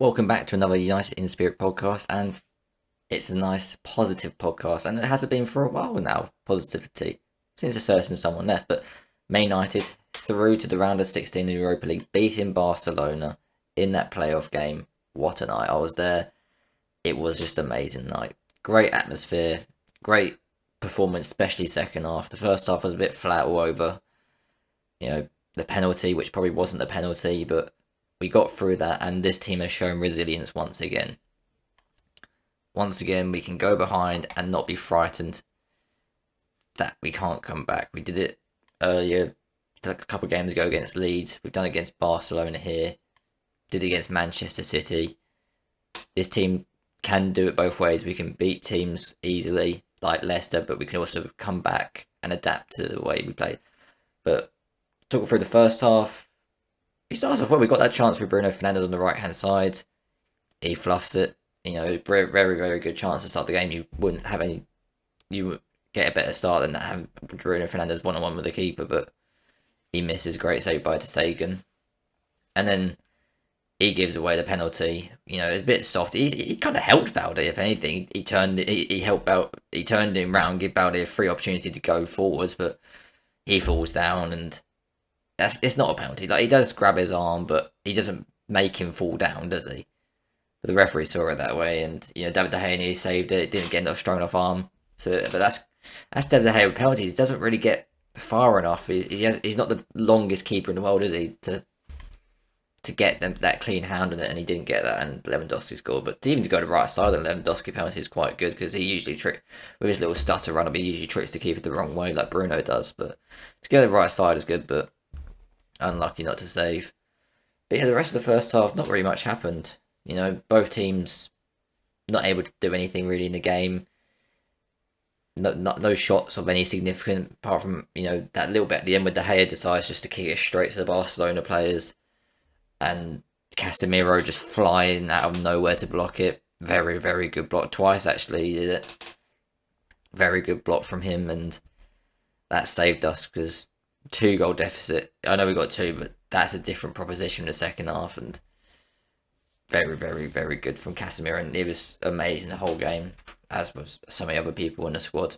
Welcome back to another United in Spirit podcast, and it's a nice positive podcast, and it hasn't been for a while now. Positivity since a certain someone left, but Man United through to the round of 16 in the Europa League, beating Barcelona in that playoff game. What a night! I was there. It was just an amazing night. Great atmosphere, great performance, especially second half. The first half was a bit flat all over. The penalty, which probably wasn't a penalty, but we got through that, and this team has shown resilience once again. Once again, we can go behind and not be frightened that we can't come back. We did it earlier, a couple of games ago against Leeds. We've done it against Barcelona here. Did it against Manchester City. This team can do it both ways. We can beat teams easily, like Leicester, but we can also come back and adapt to the way we play. But talking through the first half, he starts off well. We got that chance with Bruno Fernandes on the right hand side. He fluffs it. Very, very, very good chance to start the game. You would get a better start than that having Bruno Fernandes one on one with the keeper, but he misses. Great save by Ter Stegen. And then he gives away the penalty. It's a bit soft. He kind of helped Balde, if anything. He helped out. He turned him round, give Balde a free opportunity to go forwards, but he falls down, and it's not a penalty. Like, he does grab his arm, but he doesn't make him fall down, does he? But the referee saw it that way, and David De Gea saved it. It didn't get enough strong enough arm. But that's David De Gea with penalties. He doesn't really get far enough. He's not the longest keeper in the world, is he? To get that clean hand on it, and he didn't get that, and Lewandowski scored. But even to go to the right side of the Lewandowski penalty is quite good, because he usually with his little stutter run up, he usually tricks the keeper the wrong way like Bruno does. But to go to the right side is good, but unlucky not to save. But yeah, the rest of the first half, not really much happened. Both teams not able to do anything really in the game. No shots of any significant, apart from that little bit at the end where De Gea decides just to kick it straight to the Barcelona players, and Casemiro just flying out of nowhere to block it. Very, very good block. Twice actually he did it. Very good block from him, and that saved us, because 2-goal deficit. I know we got two, but that's a different proposition in the second half, and very, very, very good from Casemiro, and he was amazing the whole game, as was so many other people in the squad.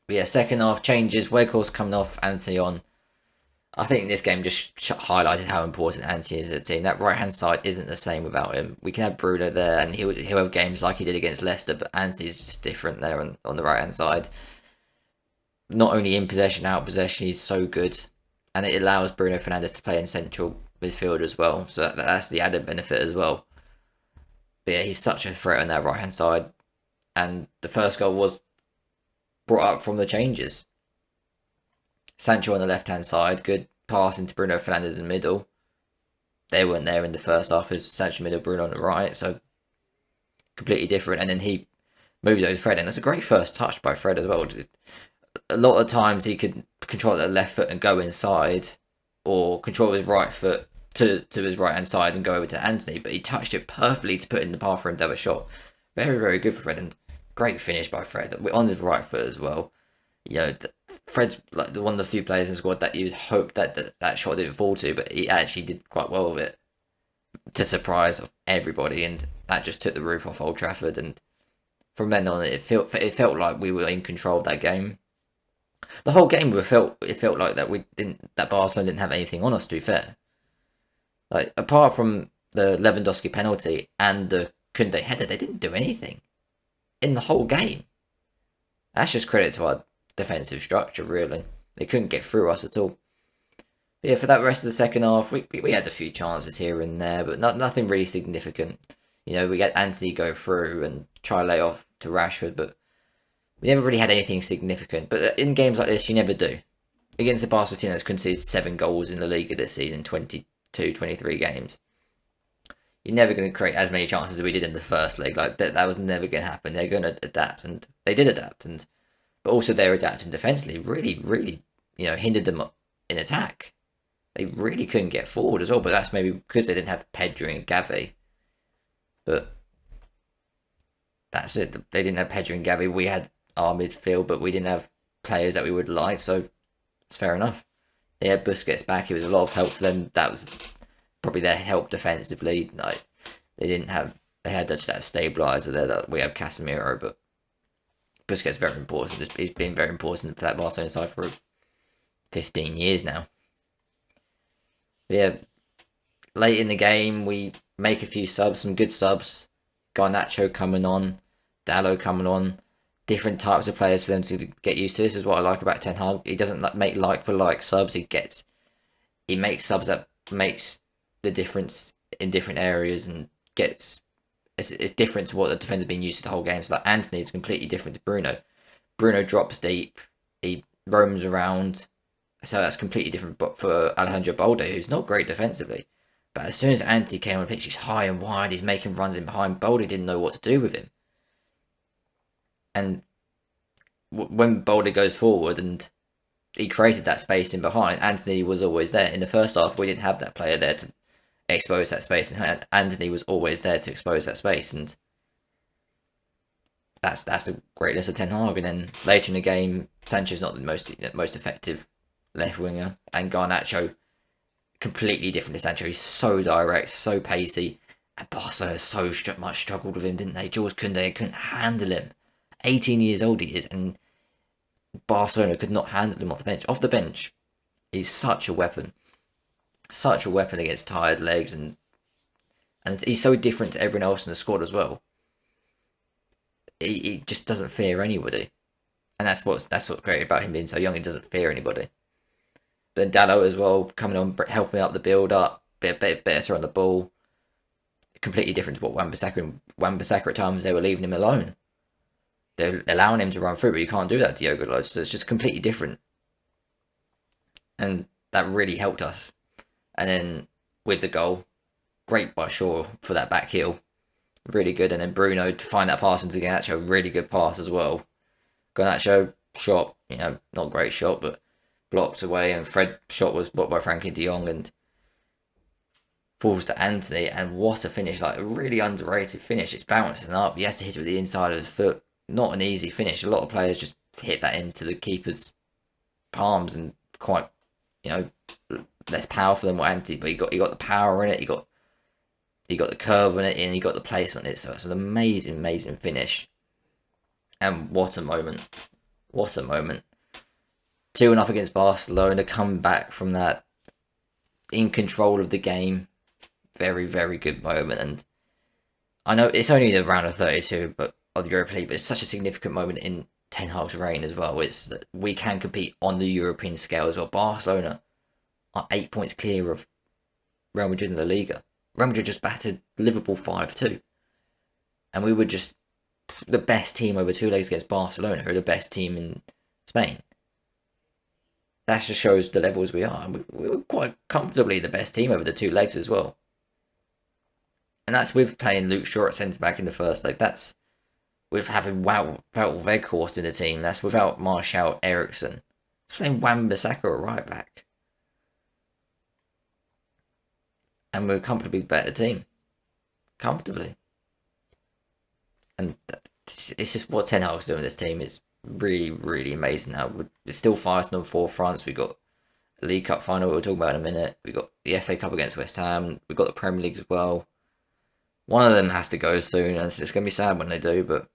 But yeah, second half changes. Weghorst coming off, Ante on. I think this game just highlighted how important Ante is as a team. That right hand side isn't the same without him. We can have Bruno there, and he'll have games like he did against Leicester, but Ante is just different there on the right hand side. Not only in possession, out possession, he's so good, and it allows Bruno Fernandes to play in central midfield as well. So that's the added benefit as well. But yeah, he's such a threat on that right hand side, and the first goal was brought up from the changes. Sancho on the left hand side, good pass into Bruno Fernandes in the middle. They weren't there in the first half. It was Sancho middle, Bruno on the right, so completely different. And then he moves over to Fred, and that's a great first touch by Fred as well. A lot of times he could control the left foot and go inside, or control his right foot to his right hand side and go over to Anthony, but he touched it perfectly to put in the path for him to have a shot. Very, very good for Fred, and great finish by Fred. On his right foot as well. Fred's like one of the few players in the squad that you'd hope that shot didn't fall to, but he actually did quite well with it, to surprise everybody, and that just took the roof off Old Trafford. And from then on, it felt like we were in control of that game. The whole game it felt like that Barcelona didn't have anything on us, to be fair. Like, apart from the Lewandowski penalty and the Koundé header, they didn't do anything in the whole game. That's just credit to our defensive structure, really. They couldn't get through us at all. But yeah, for that rest of the second half, we had a few chances here and there, but nothing really significant. We had Anthony go through and try to lay off to Rashford, but we never really had anything significant. But in games like this, you never do. Against the Barcelona team that's conceded 7 goals in the league this season, 22, 23 games, you're never going to create as many chances as we did in the first leg. Like, that was never going to happen. They're going to adapt, and they did adapt. But also they're adapting defensively. Really, really, hindered them in attack. They really couldn't get forward as well. But that's maybe because they didn't have Pedro and Gavi. But that's it. They didn't have Pedro and Gavi. We had our midfield, but we didn't have players that we would like. So it's fair enough. They had Busquets back. It was a lot of help for them. That was probably their help defensively. Like they didn't have, they had just that stabilizer there that we have Casemiro, but Busquets very important. He's been very important for that Barcelona side for 15 years now. But yeah, late in the game we make a few subs, some good subs. Garnacho coming on, Dallo coming on. Different types of players for them to get used to. This is what I like about Ten Hag. He doesn't make like for like subs. He makes subs that makes the difference in different areas and gets it's different to what the defender's been used to the whole game. So like Anthony is completely different to Bruno. Bruno drops deep, he roams around, so that's completely different. But for Alejandro Balde, who's not great defensively, but as soon as Anthony came on the pitch, he's high and wide, he's making runs in behind. Balde didn't know what to do with him, and when Balde goes forward and he created that space in behind, Anthony was always there. In the first half, we didn't have that player there to expose that space, and Anthony was always there to expose that space, and that's the greatness of Ten Hag. And then later in the game, Sancho's not the most effective left winger, and Garnacho completely different to Sancho. He's so direct, so pacey, and Barcelona so much struggled with him, didn't they? Jules Koundé couldn't handle him. 18 years old he is, and Barcelona could not handle him off the bench. Off the bench, he's such a weapon against tired legs, and he's so different to everyone else in the squad as well. He just doesn't fear anybody, and that's what's great about him being so young. He doesn't fear anybody. But then Dallo as well coming on, helping up the build up, bit better on the ball. Completely different to what Wan-Bissaka at times they were leaving him alone. They're allowing him to run through, but you can't do that to Diogo Dalot. So it's just completely different, and that really helped us. And then with the goal, great by Shaw for that back heel, really good. And then Bruno to find that pass into Garnacho, really good pass as well. Garnacho shot, not great shot, but blocked away. And Fred shot was blocked by Frankie De Jong and falls to Anthony. And what a finish! Like a really underrated finish. It's bouncing up. He has to hit it with the inside of his foot. Not an easy finish. A lot of players just hit that into the keeper's palms and quite, less powerful than what Anthony. But he got the power in it. He got the curve in it, and he got the placement in it. So it's an amazing finish. And what a moment! What a moment! 2-1 up against Barcelona, come back from that in control of the game. Very, very good moment. And I know it's only the round of 32, but of the Europa League, but it's such a significant moment in Ten Hag's reign as well. It's that we can compete on the European scale as well. Barcelona are 8 points clear of Real Madrid in La Liga. Real Madrid just battered Liverpool 5-2. And we were just the best team over 2 legs against Barcelona, who are the best team in Spain. That just shows the levels we are. And we were quite comfortably the best team over the 2 legs as well. And that's with playing Luke Shaw at centre-back in the first leg. That's with having without Weghorst in the team. That's without Martial, Eriksen. It's playing Wan-Bissaka at right back. And we're a comfortably better team. Comfortably. And it's just what Ten Hag's doing with this team. It's really, really amazing how we're still fighting on 4 fronts. We got the League Cup final we'll talk about in a minute. We got the FA Cup against West Ham. We got the Premier League as well. One of them has to go soon, and it's going to be sad when they do, but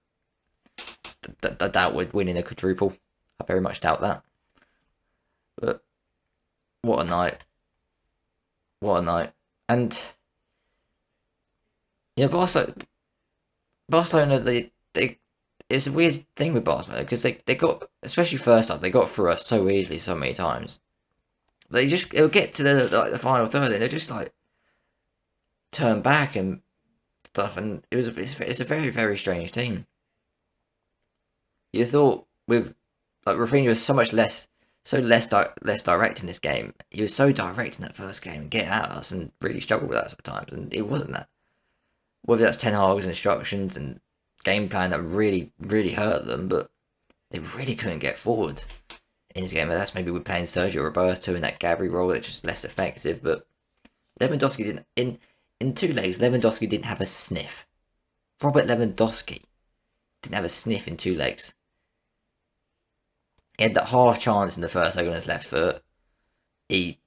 I doubt we're winning a quadruple. I very much doubt that. But what a night. What a night. And Barcelona, they it's a weird thing with Barcelona because they got, especially first up, they got through us so easily so many times. They'll get to the final third and they'll just like turn back and stuff, and it's a very, very strange team. You thought with like Rafinha was so less direct in this game. He was so direct in that first game and getting at us, and really struggled with that sometimes. And it wasn't that. Whether that's Ten Hag's instructions and game plan that really, really hurt them, but they really couldn't get forward in this game. And that's maybe we're playing Sergio Roberto in that Gabri role that's just less effective. But Lewandowski didn't in 2 legs. Lewandowski didn't have a sniff. Robert Lewandowski didn't have a sniff in 2 legs. He had that half chance in the first leg on his left foot. He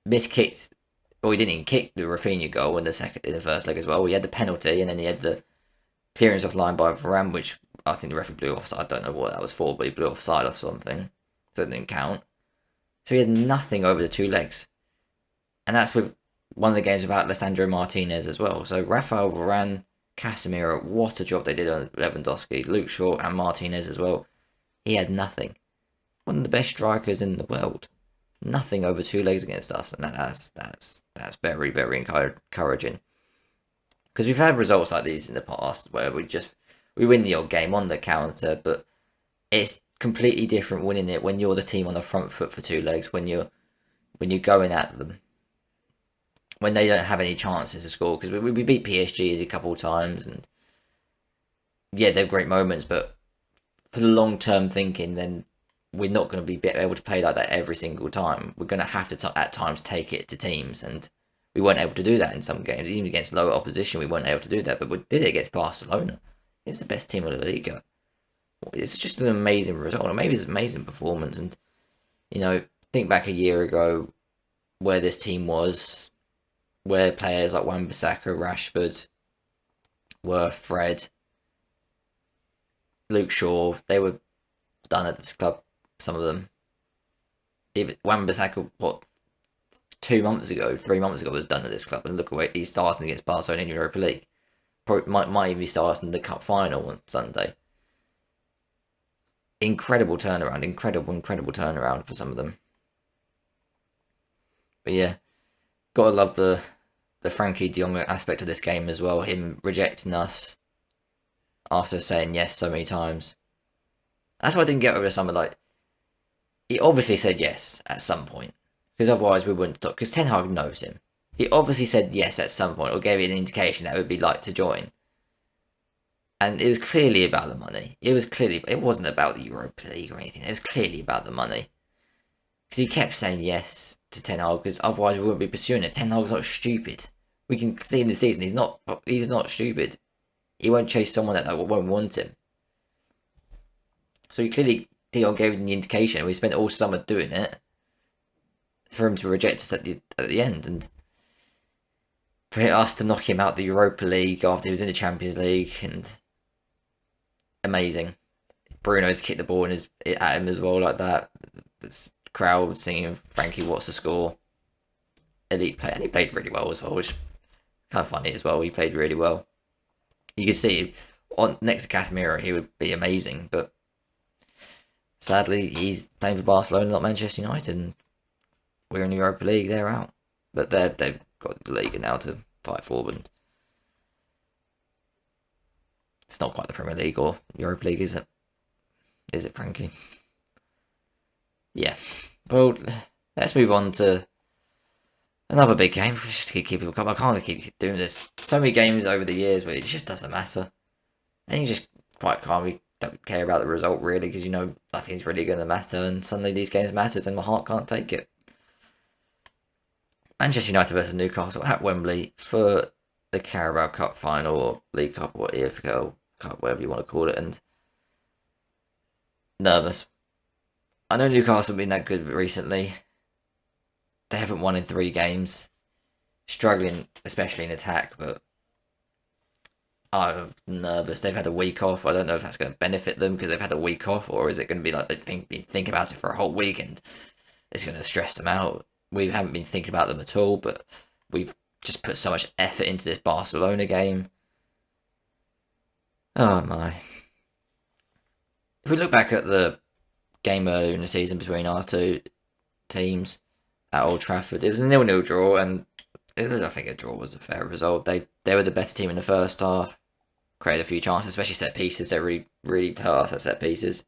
miskicked Well, he didn't even kick the Rafinha goal in the first leg as well. He had the penalty, and then he had the clearance off line by Varane, which I think the referee blew offside. I don't know what that was for, but he blew offside or something, so it didn't count. So he had nothing over the 2 legs, and that's with one of the games without Alessandro Martinez as well. So Rafael Varane, Casemiro, what a job they did on Lewandowski, Luke Shaw, and Martinez as well. He had nothing. One of the best strikers in the world. Nothing over 2 legs against us, and that's very very encouraging. Because we've had results like these in the past where we win the odd game on the counter, but it's completely different winning it when you're the team on the front foot for 2 legs, when you're going at them, when they don't have any chances to score. Because we beat PSG a couple of times, and yeah, they're great moments, but for the long term thinking, then we're not going to be able to play like that every single time. We're going to have to at times take it to teams, and we weren't able to do that in some games. Even against lower opposition, we weren't able to do that, but we did it against Barcelona. It's the best team of the Liga. It's just an amazing result, or maybe it's an amazing performance. And think back a year ago where this team was, where players like Wan-Bissaka, Rashford, were Fred, Luke Shaw, they were done at this club. Some of them, even Wan-Bissaka, 2 months ago, 3 months ago, was done at this club, and look away, he's starting against Barcelona in Europa League. Probably might even be starting in the cup final on Sunday. Incredible turnaround, incredible turnaround for some of them. But yeah, gotta love the Frankie De Jong aspect of this game as well. Him rejecting us after saying yes so many times. That's why I didn't get over someone like. He obviously said yes at some point, because otherwise we wouldn't talk. Because Ten Hag knows him. He obviously said yes at some point, or gave it an indication that it would be like to join. And it was clearly about the money. It wasn't about the Europa League or anything. It was clearly about the money. Because he kept saying yes to Ten Hag, because otherwise we wouldn't be pursuing it. Ten Hag's not stupid. We can see in the season he's not stupid. He won't chase someone that won't want him. So he clearly, De Jong gave him the indication. We spent all summer doing it for him to reject us at the end, and for us to knock him out the Europa League after he was in the Champions League, and amazing. Bruno's kicked the ball at him as well like that. This crowd singing Frankie, what's the score? Elite play, and he played really well as well, which is kind of funny as well. He played really well. You can see next to Casemiro, he would be amazing, but sadly, he's playing for Barcelona, not Manchester United, and we're in the Europa League, they're out. But they've got the Liga now to fight for, and it's not quite the Premier League or Europa League, is it? Is it, Frankie? Yeah. Well, let's move on to another big game. Just keep people coming. I can't keep doing this. So many games over the years where it just doesn't matter. And you just quite calmly don't care about the result really, because nothing's really going to matter, and suddenly these games matters and my heart can't take it. Manchester United versus Newcastle at Wembley for the Carabao Cup final, or League Cup, or EFL Cup, whatever you want to call it, and nervous. I know Newcastle have been that good recently. They haven't won in 3 games, struggling especially in attack, but I'm nervous. They've had a week off. I don't know if that's going to benefit them because they've had a week off, or is it going to be like they've been thinking about it for a whole week and it's going to stress them out. We haven't been thinking about them at all, but we've just put so much effort into this Barcelona game. Oh my. If we look back at the game earlier in the season between our two teams at Old Trafford, it was a 0-0 draw, and I think a draw was a fair result. They were the better team in the first half, created a few chances, especially set pieces. They really hurt us at set pieces.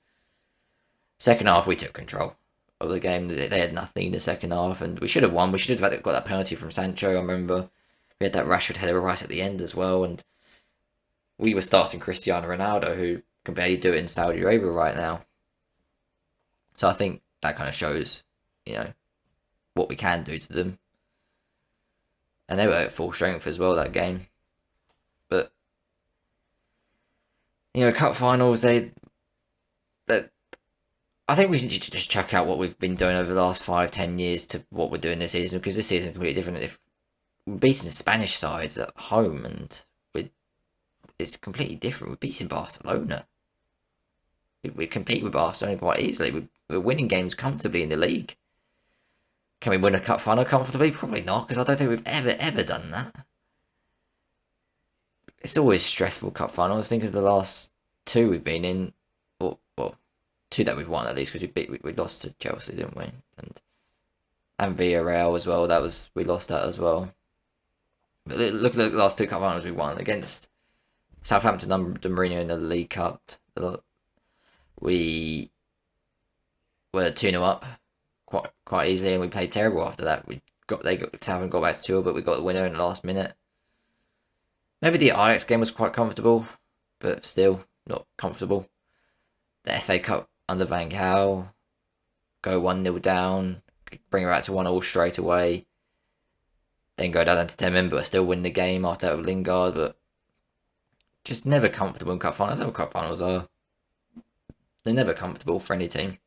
Second half, we took control of the game. They had nothing in the second half, and we should have won. We should have got that penalty from Sancho. I remember we had that Rashford header right at the end as well, and we were starting Cristiano Ronaldo, who can barely do it in Saudi Arabia right now. So I think that kind of shows, what we can do to them. And they were at full strength as well that game. But cup finals, I think we should just chuck out what we've been doing over the last 5-10 years to what we're doing this season, because this season is completely different. If we're beating Spanish sides at home, and it's completely different. We're beating Barcelona. We compete with Barcelona quite easily. We're winning games comfortably in the league. Can we win a cup final comfortably? Probably not, because I don't think we've ever done that. It's always stressful cup finals. Think of the last two we've been in, well, two that we've won at least, because we lost to Chelsea, didn't we? And Villarreal as well. We lost that as well. But look at the last two cup finals we won against Southampton under Mourinho in the League Cup. We were 2-0 up quite easily, and we played terrible after that. Southampton got back to 2, but we got the winner in the last minute. Maybe the Ajax game was quite comfortable, but still not comfortable. The FA Cup under Van Gaal, go 1-0 down, bring it back to 1-1 straight away, then go down to 10 men, but still win the game after that with Lingard, but just never comfortable in cup finals. That's how cup finals are. They're never comfortable for any team.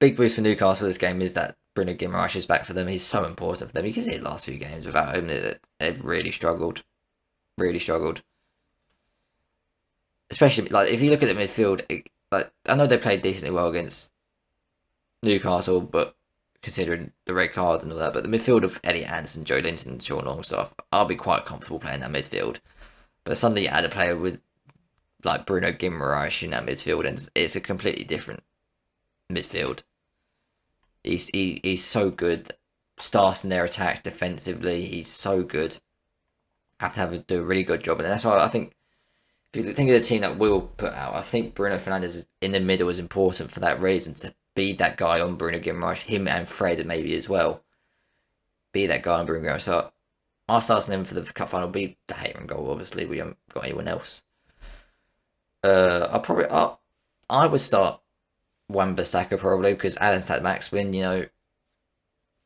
Big boost for Newcastle this game is that Bruno Guimaraes is back for them. He's so important for them. You can see it last few games without him. They've really struggled. Really struggled. Especially, like, if you look at the midfield, I know they played decently well against Newcastle, but considering the red card and all that, but the midfield of Elliot Anderson, Joe Linton, Sean Longstaff, I'll be quite comfortable playing that midfield. But suddenly you add a player with like Bruno Guimaraes in that midfield, and it's a completely different midfield. He's so good, starting their attacks defensively. He's so good. Have to do a really good job, and that's why I think if you think of the team that we'll put out, I think Bruno Fernandes in the middle is important for that reason, to be that guy on Bruno Guimaraes, him and Fred maybe as well. Be that guy on Bruno Guimaraes. So our starting them for the cup final be the Hater and goal. Obviously, we haven't got anyone else. I would start Wan-Bissaka probably, because Alan Saint-Maximin,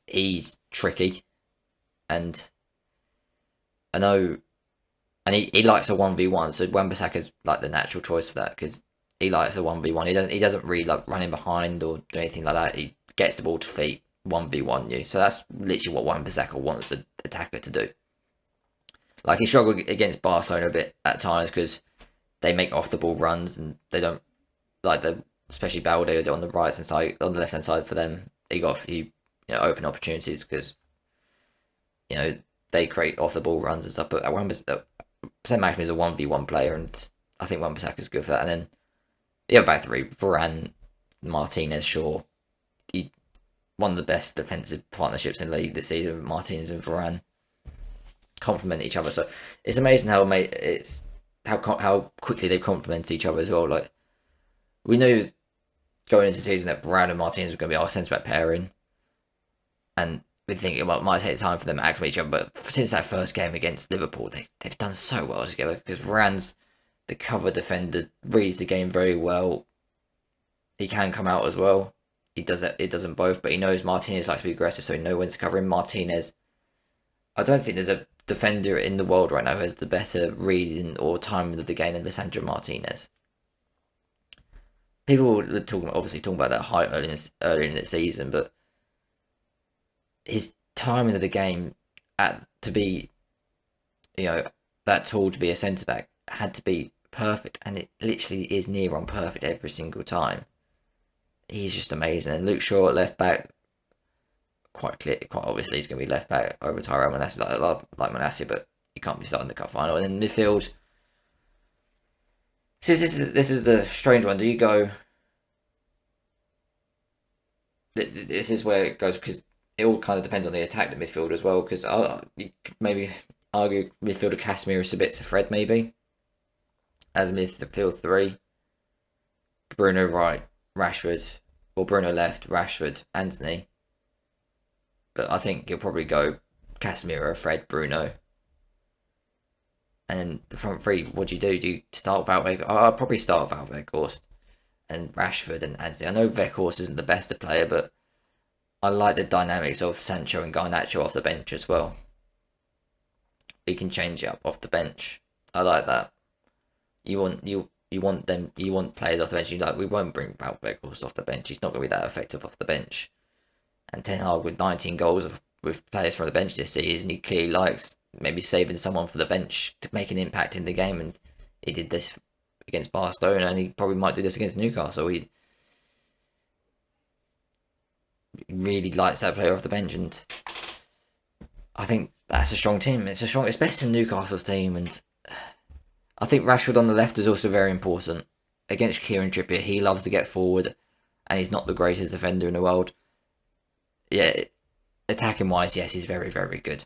he's tricky, and I know, and he likes a 1v1, so Wan-Bissaka's like the natural choice for that, because he likes a 1v1. He doesn't really like running behind or do anything like that. He gets the ball to feet, 1v1 you. So that's literally what Wan-Bissaka wants the attacker to do. Like, he struggled against Barcelona a bit at times because they make off the ball runs, and they don't like especially Balde on the right hand side, on the left hand side for them. He got a few open opportunities because they create off the ball runs and stuff. But Saint-Maximin is a 1v1 player, and I think Wan-Bissaka is good for that. And then the other back three, Varane, Martinez, Shaw. One of the best defensive partnerships in the league this season. Martinez and Varane complement each other. So it's amazing how quickly they complement each other as well. Like, we knew going into the season that Varane and Martinez were going to be our centre back pairing, and we think it might take time for them to acclimate each other. But since that first game against Liverpool, they've done so well together, because Varane's the cover defender, reads the game very well. He can come out as well. He does it. It doesn't both, but he knows Martinez likes to be aggressive, so he knows when to cover him. Martinez, I don't think there's a defender in the world right now who has the better reading or timing of the game than Lisandro Martinez. People were obviously talking about that height earlier in the season, but his timing of the game to be, that tall to be a centre back had to be perfect, and it literally is near on perfect every single time. He's just amazing. And Luke Shaw at left back, quite obviously he's going to be left back over Tyrell Manasseh, like Manasseh, but he can't be starting the cup final. And then midfield, this is the strange one. Do you go? This is where it goes, because it all kind of depends on the attack the midfield as well. Because you could maybe argue midfielder Casemiro, Sabitzer, Fred maybe as midfield three. Bruno right, Rashford, or Bruno left, Rashford, Anthony. But I think you'll probably go Casemiro, Fred, Bruno. And then the front three, what do? Do you start with I'll probably start with Weghorst and Rashford and Anthony. I know Weghorst isn't the best player, but I like the dynamics of Sancho and Garnacho off the bench as well. You can change it up off the bench. I like that. You want players off the bench. We won't bring Weghorst off the bench. He's not going to be that effective off the bench. And Ten Hag with 19 goals with players from the bench this season. He clearly likes maybe saving someone for the bench to make an impact in the game, and he did this against Barcelona, and he probably might do this against Newcastle. He really likes that player off the bench, and I think that's a strong team. It's better than Newcastle's team, and I think Rashford on the left is also very important against Kieran Trippier. He loves to get forward, and he's not the greatest defender in the world. Yeah, attacking wise, yes, he's very, very good.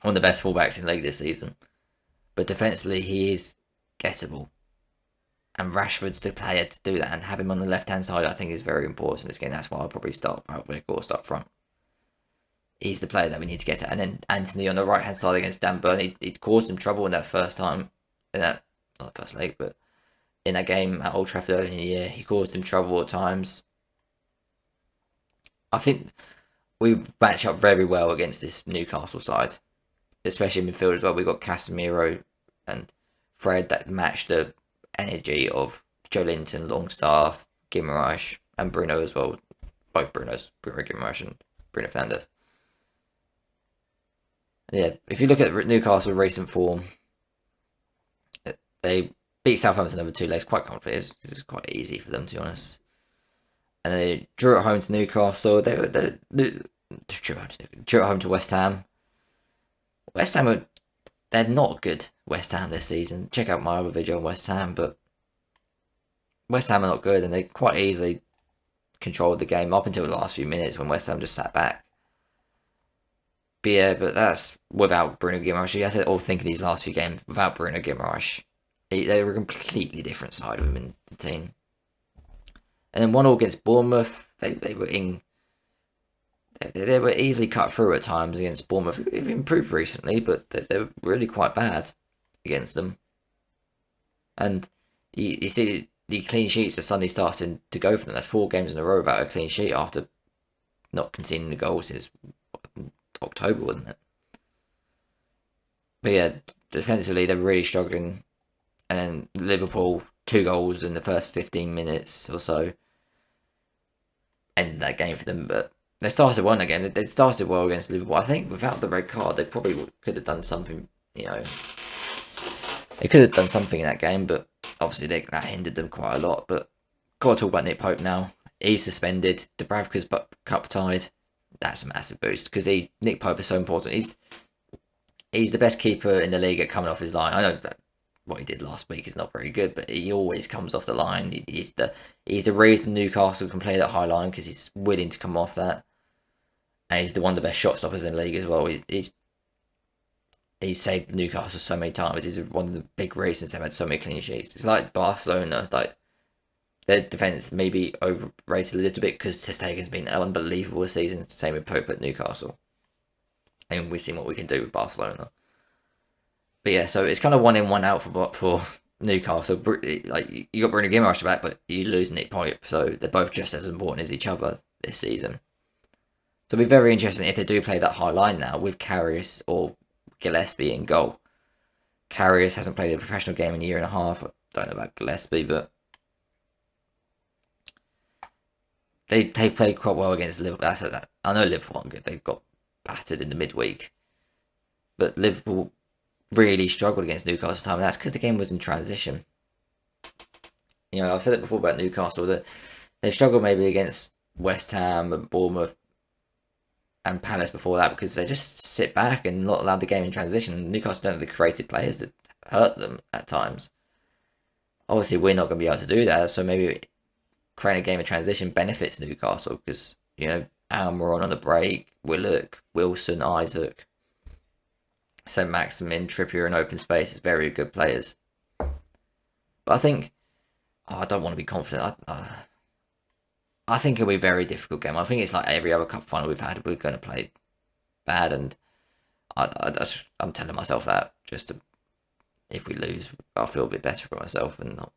One of the best fullbacks in the league this season. But defensively, he is gettable. And Rashford's the player to do that, and have him on the left-hand side, I think, is very important in this game. That's why I'll probably start up front. He's the player that we need to get at. And then Anthony on the right-hand side against Dan Burn, he caused him trouble in that first time, in that, not the first leg, but in that game at Old Trafford earlier in the year. He caused him trouble at times. I think we match up very well against this Newcastle side, especially in midfield as well. We've got Casemiro and Fred that match the energy of Joe Linton, Longstaff, Guimaraes, and Bruno as well. Both Brunos, Bruno Guimaraes and Bruno Fernandes. Yeah, if you look at Newcastle recent form, they beat Southampton over 2 legs quite comfortably. It's quite easy for them, to be honest. And they drew at home to Newcastle. They drew at home to West Ham. West Ham they're not good. West Ham this season. Check out my other video on West Ham, but West Ham are not good, and they quite easily controlled the game up until the last few minutes when West Ham just sat back. But yeah, but that's without Bruno Guimaraes. You have to all think of these last few games without Bruno Guimaraes. They were a completely different side of him in the team. And then 1-1 against Bournemouth, they were easily cut through at times against Bournemouth. They've improved recently, but they were really quite bad against them. And you see the clean sheets are suddenly starting to go for them. That's 4 games in a row without a clean sheet after not conceding the goal since October, wasn't it? But yeah, defensively they're really struggling. And then Liverpool, 2 goals in the first 15 minutes or so. Ended that game for them, but they started one again. They started well against Liverpool. I think without the red card, they probably could have done something, They could have done something in that game, but obviously that hindered them quite a lot. But got to talk about Nick Pope now. He's suspended. Dubravka's cup tied. That's a massive boost because Nick Pope is so important. He's the best keeper in the league at coming off his line. I know that what he did last week is not very good, but he always comes off the line. He's the reason Newcastle can play that high line because he's willing to come off that, and he's one of the best shot stoppers in the league as well. He's saved Newcastle so many times. He's one of the big reasons they've had so many clean sheets. It's like Barcelona, like their defense may be overrated a little bit because Ter Stegen's been an unbelievable season. Same with Pope at Newcastle, and we've seen what we can do with Barcelona. But yeah, so it's kind of 1 in, 1 out for Newcastle. Like you got Bruno Guimaraes back, but you lose Nick Pope, so they're both just as important as each other this season. So it'll be very interesting if they do play that high line now with Karius or Gillespie in goal. Karius hasn't played a professional game in a year and a half. I don't know about Gillespie, but they played quite well against Liverpool. I know Liverpool aren't good. They got battered in the midweek, but Liverpool really struggled against Newcastle time, and that's because the game was in transition. I've said it before about Newcastle that they've struggled maybe against West Ham and Bournemouth and Palace before that because they just sit back and not allow the game in transition. Newcastle don't have the creative players that hurt them at times. Obviously, we're not going to be able to do that, so maybe creating a game of transition benefits Newcastle because, Almiron on the break, Willock, Wilson, Isaac, St. Maximin, Trippier in open space is very good players. But I think, I don't want to be confident. I think it'll be a very difficult game. I think it's like every other cup final we've had, we're going to play bad, and I'm telling myself that just to, if we lose, I'll feel a bit better for myself and not,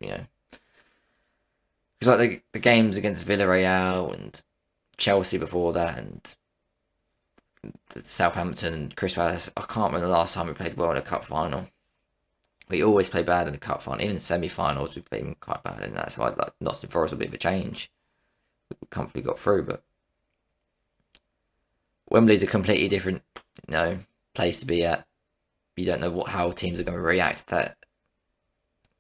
because like the games against Villarreal and Chelsea before that and Southampton and Crystal Palace, I can't remember the last time we played well in a cup final. We always play bad in the cup final. Even semi-finals, we played quite bad, and that's why Nottingham Forest was a bit of a change. We comfortably got through, but Wembley's a completely different, place to be at. You don't know how teams are going to react to that.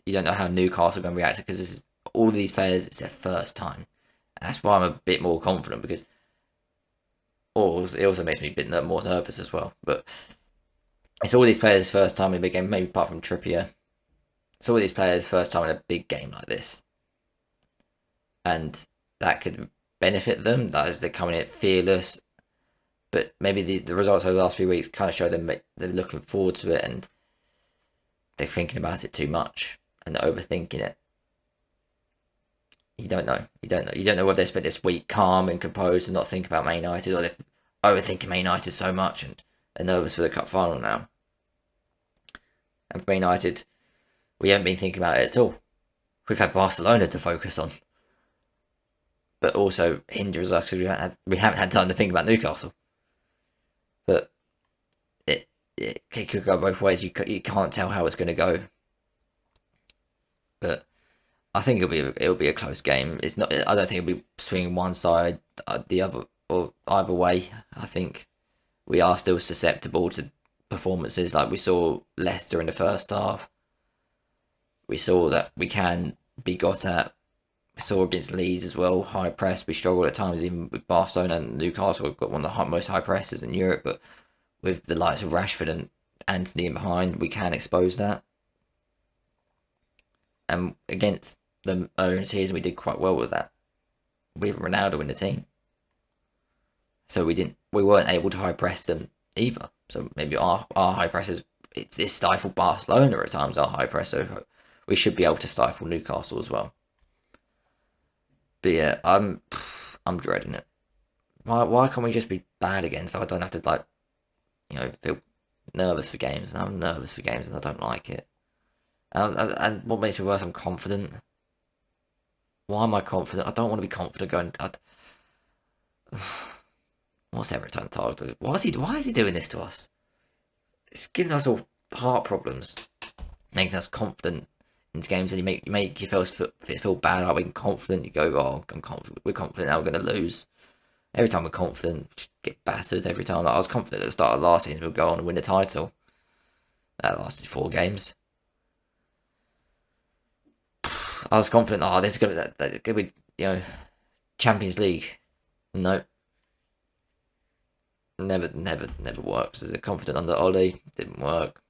You don't know how Newcastle are going to react because this is all these players. It's their first time. And that's why I'm a bit more confident because it also makes me a bit more nervous as well. But it's all these players' first time in a big game, maybe apart from Trippier. It's all these players' first time in a big game like this, and that could benefit them as they're coming in fearless. But maybe the results over the last few weeks kind of show them they're looking forward to it and they're thinking about it too much and they're overthinking it. You don't know. You don't know whether they spent this week calm and composed and not think about Man United, or they're overthinking Man United so much and they're nervous for the cup final now. And for Man United, we haven't been thinking about it at all. We've had Barcelona to focus on, but also hinders us because we haven't had time to think about Newcastle. But it could go both ways. You can't tell how it's going to go. But I think it'll be a close game. It's not. I don't think it'll be swinging one side, the other, or either way. I think we are still susceptible to performances like we saw Leicester in the first half. We saw that we can be got at. We saw against Leeds as well, high press. We struggled at times, even with Barcelona and Newcastle. We've got one of the most high presses in Europe, but with the likes of Rashford and Antony in behind, we can expose that. And against the earlier in the season, we did quite well with that, with Ronaldo in the team. So we weren't able to high press them either. So maybe our high presses it stifled Barcelona at times. Our high press, so we should be able to stifle Newcastle as well. But yeah, I'm dreading it. Why can't we just be bad again so I don't have to feel nervous for games? And I'm nervous for games and I don't like it. And what makes me worse, I'm confident. Why am I confident? I don't want to be confident going. What's Everton targeted? Why is he doing this to us? It's giving us all heart problems, making us confident into games, and you make you feel bad. Are we confident? You go, oh, I'm confident. We're confident now. We're going to lose. Every time we're confident, we get battered. Every time, I was confident at the start of last season we'd go on and win the title. That lasted 4 games. I was confident. Oh, this is going to be Champions League. No, never works. Is it confident under Ole? Didn't work.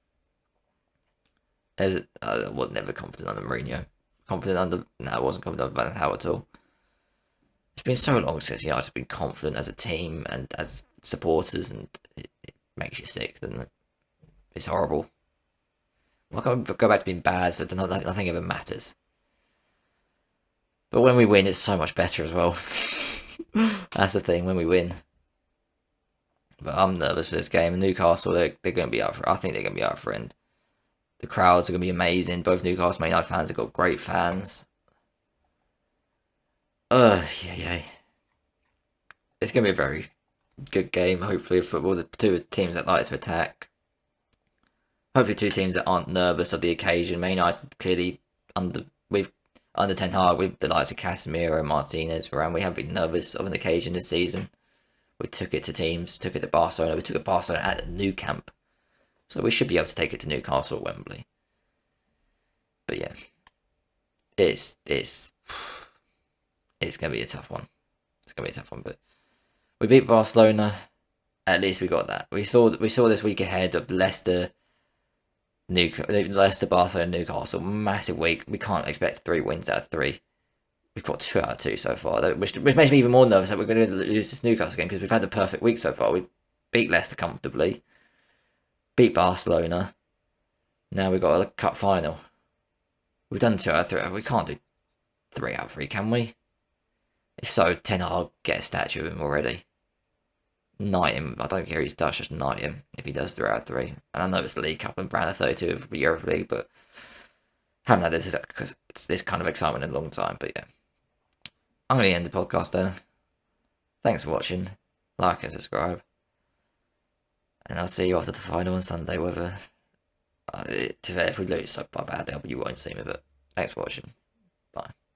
I was never confident under Mourinho. I wasn't confident under Van Gaal at all. It's been so long since United have been confident as a team and as supporters, and it makes you sick, doesn't it? It's horrible. Why can't we go back to being bad so nothing ever matters? But when we win, it's so much better as well. That's the thing, when we win. But I'm nervous for this game. Newcastle, they're going to be up for. I think they're going to be up for it. The crowds are going to be amazing. Both Newcastle and United fans have got great fans. Yeah. It's going to be a very good game, hopefully, for all the 2 teams that like to attack. Hopefully 2 teams that aren't nervous of the occasion. Man United clearly under Ten Hag, with the likes of Casemiro and Martinez around, we haven't been nervous of an occasion this season. We took it to teams, took it to Barcelona, we took it to Barcelona at the Nou Camp. So we should be able to take it to Newcastle at Wembley. But yeah, it's going to be a tough one. It's going to be a tough one, but we beat Barcelona. At least we got that. We saw this week ahead of Leicester, Barcelona, Newcastle. Massive week. We can't expect 3 wins out of 3. We've got 2 out of 2 so far, which makes me even more nervous that we're going to lose this Newcastle game because we've had the perfect week so far. We beat Leicester comfortably, beat Barcelona. Now we've got a cup final. We've done 2 out of 3. We can't do 3 out of 3, can we? If so, Ten Hag, get a statue of him already. Knight him. I don't care if he's Dutch, just knight him if he does 3 out of 3. And I know it's the League Cup and round of 32 of the Europa League, but haven't had this because it's this kind of excitement in a long time. But yeah, I'm going to end the podcast there. Thanks for watching. Like and subscribe. And I'll see you after the final on Sunday, whether if we lose so by bad, you won't see me, but thanks for watching. Bye.